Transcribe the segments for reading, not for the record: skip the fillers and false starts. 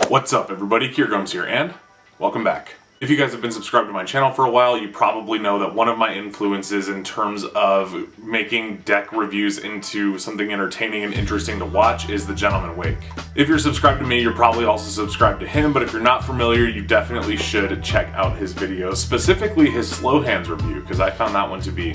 What's up everybody, Kier Gomes here, and welcome back. If you guys have been subscribed to my channel for a while, you probably know that one of my influences in terms of making deck reviews into something entertaining and interesting to watch is the Gentleman Wake. If you're subscribed to me, you're probably also subscribed to him, but if you're not familiar, you definitely should check out his videos, specifically his Slow Hands review, because I found that one to be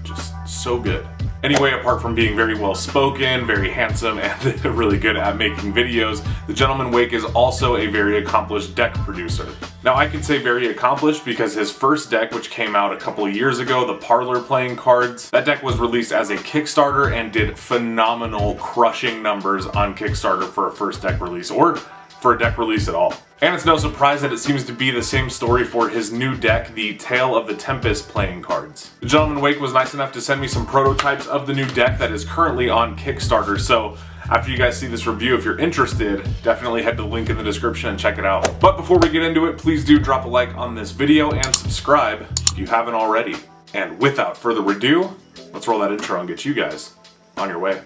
just so good. Anyway, apart from being very well spoken, very handsome, and really good at making videos, the Gentleman Wake is also a very accomplished deck producer. Now I can say very accomplished because his first deck, which came out a couple of years ago, the Parlor Playing Cards, that deck was released as a Kickstarter and did phenomenal, crushing numbers on Kickstarter for a first deck release, or for a deck release at all. And it's no surprise that it seems to be the same story for his new deck, the Tale of the Tempest Playing Cards. The Gentleman Wake was nice enough to send me some prototypes of the new deck that is currently on Kickstarter, so after you guys see this review, if you're interested, definitely head to the link in the description and check it out. But before we get into it, please do drop a like on this video and subscribe if you haven't already. And without further ado, let's roll that intro and get you guys on your way.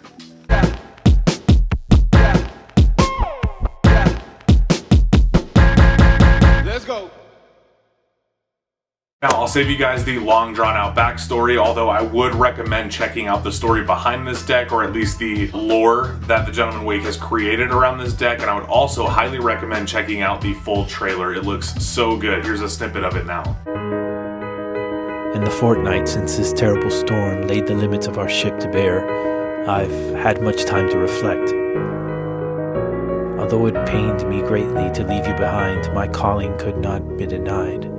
Now, I'll save you guys the long drawn-out backstory, although I would recommend checking out the story behind this deck, or at least the lore that the Gentleman Wake has created around this deck, and I would also highly recommend checking out the full trailer. It looks so good. Here's a snippet of it now. In the fortnight since this terrible storm laid the limits of our ship to bare, I've had much time to reflect. Although it pained me greatly to leave you behind, my calling could not be denied.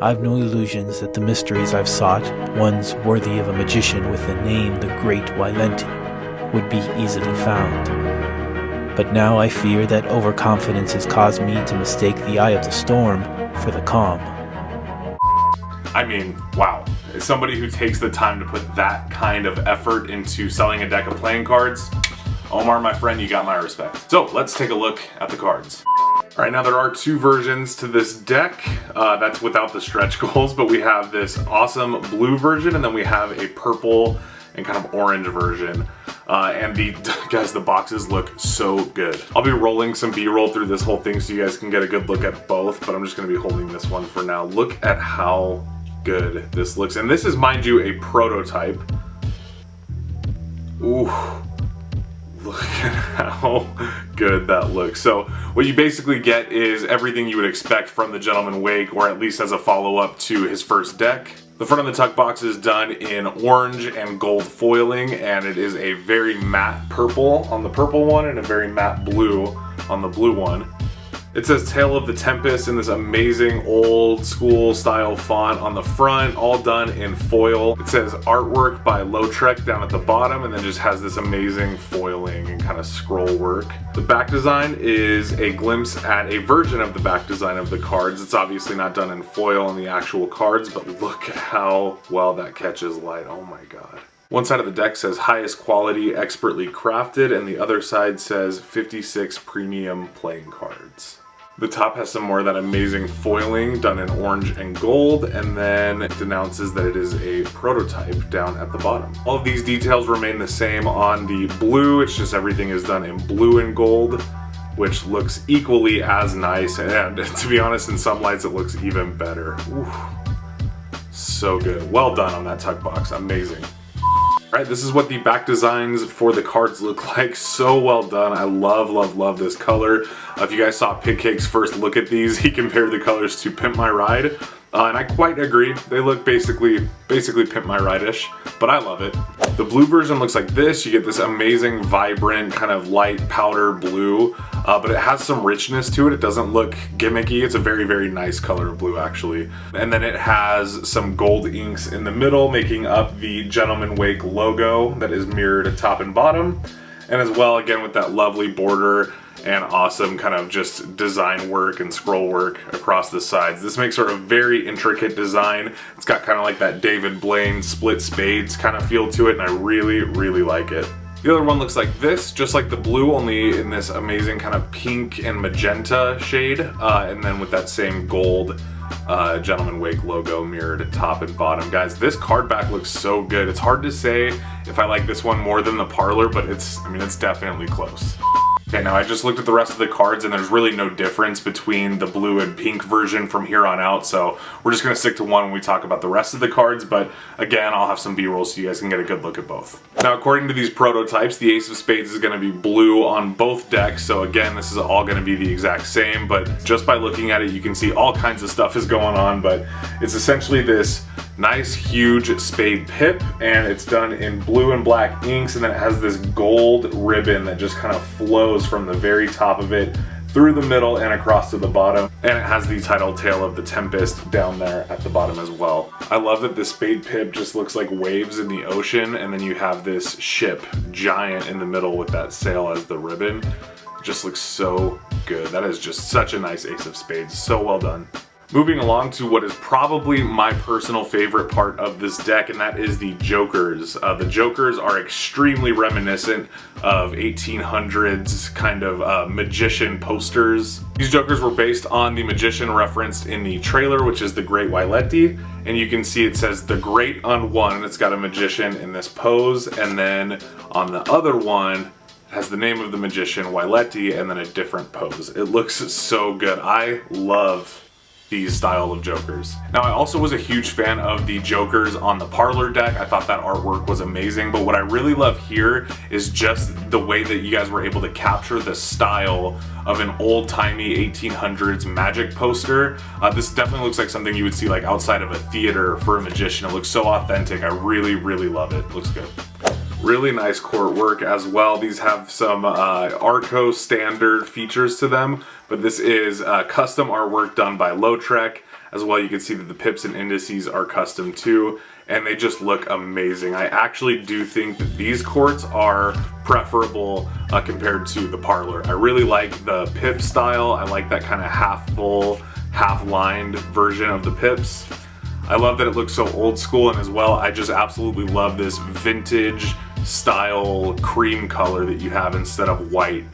I've no illusions that the mysteries I've sought, ones worthy of a magician with the name the Great Wylenti, would be easily found. But now I fear that overconfidence has caused me to mistake the eye of the storm for the calm. I mean, wow. As somebody who takes the time to put that kind of effort into selling a deck of playing cards, Omar, my friend, you got my respect. So let's take a look at the cards. Alright, now there are two versions to this deck. That's without the stretch goals, but we have this awesome blue version, and then we have a purple and kind of orange version. And guys, the boxes look so good. I'll be rolling some B-roll through this whole thing so you guys can get a good look at both, but I'm just going to be holding this one for now. Look at how good this looks. And this is, mind you, a prototype. Ooh. Look at how good that looks. So what you basically get is everything you would expect from the Gentleman Wake, or at least as a follow-up to his first deck. The front of the tuck box is done in orange and gold foiling, and it is a very matte purple on the purple one and a very matte blue on the blue one. It says Tale of the Tempest in this amazing old school style font on the front, all done in foil. It says artwork by Lotrek down at the bottom, and then just has this amazing foiling and kind of scroll work. The back design is a glimpse at a version of the back design of the cards. It's obviously not done in foil on the actual cards, but look at how well that catches light. Oh my god. One side of the deck says highest quality, expertly crafted, and the other side says 56 premium playing cards. The top has some more of that amazing foiling done in orange and gold, and then it announces that it is a prototype down at the bottom. All of these details remain the same on the blue, it's just everything is done in blue and gold, which looks equally as nice, and to be honest, in some lights it looks even better. Ooh, so good. Well done on that tuck box, amazing. Alright, this is what the back designs for the cards look like. So well done. I love, love, love this color. If you guys saw Pig Cake's first look at these, he compared the colors to Pimp My Ride. And I quite agree. They look basically Pimp My Ride-ish, but I love it. The blue version looks like this. You get this amazing, vibrant, kind of light powder blue, but it has some richness to it. It doesn't look gimmicky. It's a very, very nice color of blue, actually. And then it has some gold inks in the middle, making up the Gentleman Wake logo that is mirrored at top and bottom. And as well, again, with that lovely border and awesome kind of just design work and scroll work across the sides. This makes sort of very intricate design. It's got kind of like that David Blaine split spades kind of feel to it, and I really, really like it. The other one looks like this, just like the blue, only in this amazing kind of pink and magenta shade, and then with that same gold Gentleman Wake logo mirrored at top and bottom. Guys, this card back looks so good. It's hard to say if I like this one more than the Parlor, but it's definitely close. Okay, now I just looked at the rest of the cards and there's really no difference between the blue and pink version from here on out, so we're just going to stick to one when we talk about the rest of the cards, but again, I'll have some B-roll so you guys can get a good look at both. Now, according to these prototypes, the Ace of Spades is going to be blue on both decks, so again, this is all going to be the exact same, but just by looking at it, you can see all kinds of stuff is going on, but it's essentially this nice huge spade pip, and it's done in blue and black inks, and then it has this gold ribbon that just kind of flows from the very top of it through the middle and across to the bottom, and it has the title tale of the Tempest down there at the bottom as well. I love that the spade pip just looks like waves in the ocean, and then you have this ship giant in the middle with that sail as the ribbon. It just looks so good. That is just such a nice Ace of Spades, so well done. Moving along to what is probably my personal favorite part of this deck, and that is the Jokers. The Jokers are extremely reminiscent of 1800s kind of magician posters. These Jokers were based on the magician referenced in the trailer, which is the Great Wailetti, and you can see it says the Great on one, and it's got a magician in this pose, and then on the other one, it has the name of the magician, Wailetti, and then a different pose. It looks so good. I love these style of Jokers. Now, I also was a huge fan of the Jokers on the Parlor deck. I thought that artwork was amazing, but what I really love here is just the way that you guys were able to capture the style of an old-timey 1800s magic poster. This definitely looks like something you would see like outside of a theater for a magician. It looks so authentic. I really, really love it. It looks good. Really nice court work as well. These have some Arco standard features to them, but this is custom artwork done by Lotrek. As well, you can see that the pips and indices are custom too, and they just look amazing. I actually do think that these courts are preferable compared to the Parlor. I really like the pip style. I like that kind of half full, half lined version of the pips. I love that it looks so old school, and as well, I just absolutely love this vintage style cream color that you have instead of white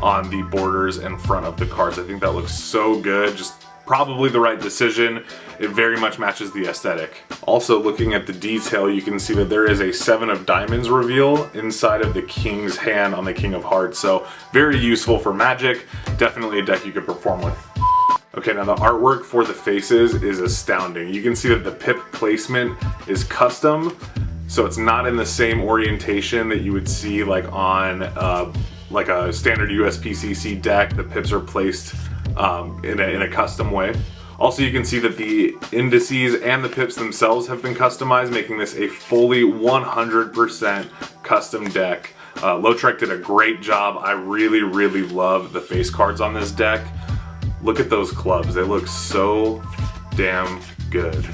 on the borders and front of the cards. I think that looks so good. Just probably the right decision. It very much matches the aesthetic. Also, looking at the detail, you can see that there is a 7 of diamonds reveal inside of the King's hand on the King of Hearts. So very useful for Magic. Definitely a deck you could perform with. Okay, now the artwork for the faces is astounding. You can see that the pip placement is custom, so it's not in the same orientation that you would see like on like a standard USPCC deck. The pips are placed in a custom way. Also, you can see that the indices and the pips themselves have been customized, making this a fully 100% custom deck. Lotrek did a great job. I really, really love the face cards on this deck. Look at those clubs. They look so damn good.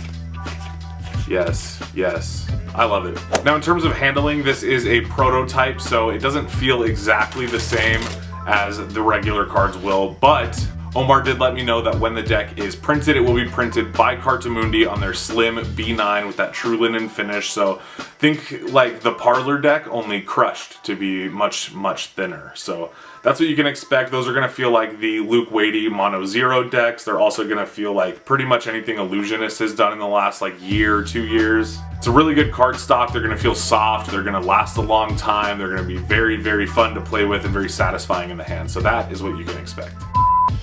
Yes, yes. I love it. Now, in terms of handling, this is a prototype, so it doesn't feel exactly the same as the regular cards will, but Omar did let me know that when the deck is printed, it will be printed by Cartamundi on their slim B9 with that true linen finish. So think like the Parlor deck, only crushed to be much, much thinner. So that's what you can expect. Those are going to feel like the Luke Wadey Mono Zero decks. They're also going to feel like pretty much anything Illusionist has done in the last like year or 2 years. It's a really good card stock. They're going to feel soft. They're going to last a long time. They're going to be very, very fun to play with and very satisfying in the hand. So that is what you can expect.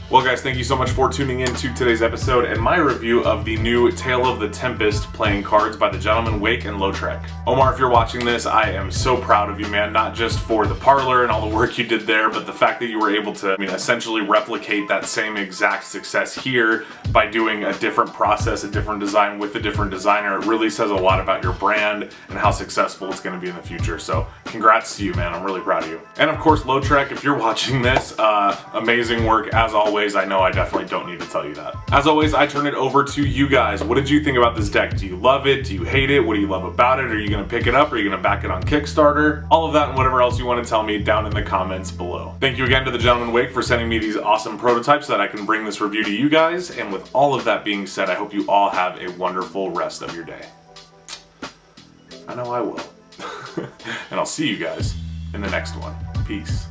Well guys, thank you so much for tuning in to today's episode and my review of the new Tale of the Tempest Playing Cards by the Gentleman Wake and Lotrek. Omar, if you're watching this, I am so proud of you, man, not just for the Parlor and all the work you did there, but the fact that you were able to, essentially replicate that same exact success here by doing a different process, a different design with a different designer. It really says a lot about your brand and how successful it's going to be in the future. So congrats to you, man. I'm really proud of you. And of course, Lotrek, if you're watching this, amazing work as always. I know I definitely don't need to tell you that. As always, I turn it over to you guys. What did you think about this deck? Do you love it? Do you hate it? What do you love about it? Are you gonna pick it up? Are you gonna back it on Kickstarter? All of that and whatever else you want to tell me down in the comments below. Thank you again to the Gentleman Wake for sending me these awesome prototypes so that I can bring this review to you guys. And with all of that being said, I hope you all have a wonderful rest of your day. I know I will. And I'll see you guys in the next one. Peace.